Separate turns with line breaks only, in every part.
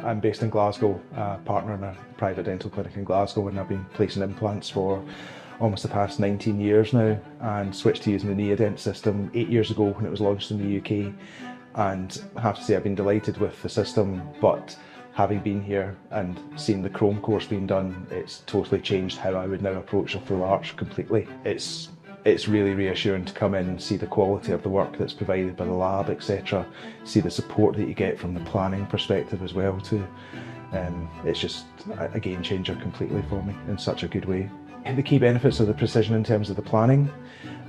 I'm based in Glasgow, a partner in a private dental clinic in Glasgow, and I've been placing implants for almost the past 19 years now, and switched to using the Neodent system 8 years ago when it was launched in the UK. And I have to say I've been delighted with the system, but having been here and seen the CHROME course being done, it's totally changed how I would now approach a full arch completely. It's really reassuring to come in and see the quality of the work that's provided by the lab, etc. See the support that you get from the planning perspective as well too. It's just a game changer completely for me in such a good way. The key benefits are the precision in terms of the planning,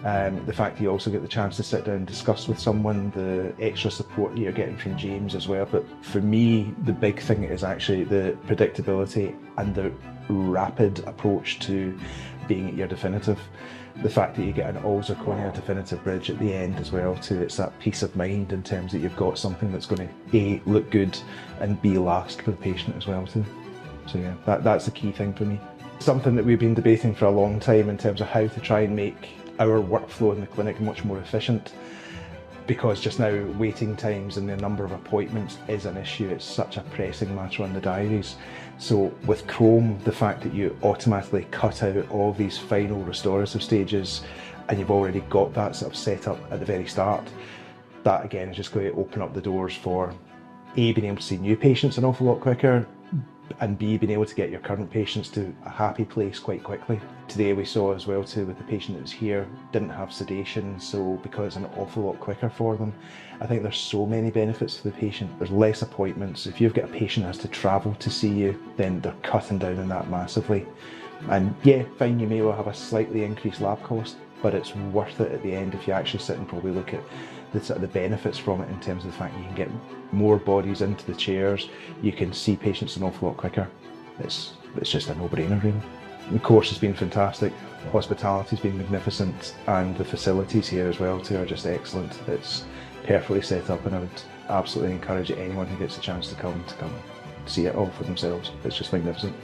the fact that you also get the chance to sit down and discuss with someone, the extra support that you're getting from James as well. But for me, the big thing is actually the predictability and the rapid approach to being at your definitive. The fact that you get an all zirconia definitive bridge at the end as well too, it's that peace of mind in terms that you've got something that's going to A, look good, and B, last for the patient as well too. So yeah, that's the key thing for me. Something that we've been debating for a long time in terms of how to try and make our workflow in the clinic much more efficient, because just now waiting times and the number of appointments is an issue. It's such a pressing matter on the diaries. So with CHROME, the fact that you automatically cut out all these final restorative stages and you've already got that sort of set up at the very start, that again is just going to open up the doors for A, being able to see new patients an awful lot quicker, and B, being able to get your current patients to a happy place quite quickly. Today we saw as well too with the patient that was here, didn't have sedation, so because it's an awful lot quicker for them, I think there's so many benefits for the patient. There's less appointments. If you've got a patient that has to travel to see you, then they're cutting down on that massively. And yeah, fine, you may well have a slightly increased lab cost, but it's worth it at the end if you actually sit and probably look at the benefits from it in terms of the fact you can get more bodies into the chairs, you can see patients an awful lot quicker. It's just a no-brainer really. The course has been fantastic, hospitality's been magnificent, and the facilities here as well too are just excellent. It's perfectly set up, and I would absolutely encourage anyone who gets a chance to come see it all for themselves. It's just magnificent.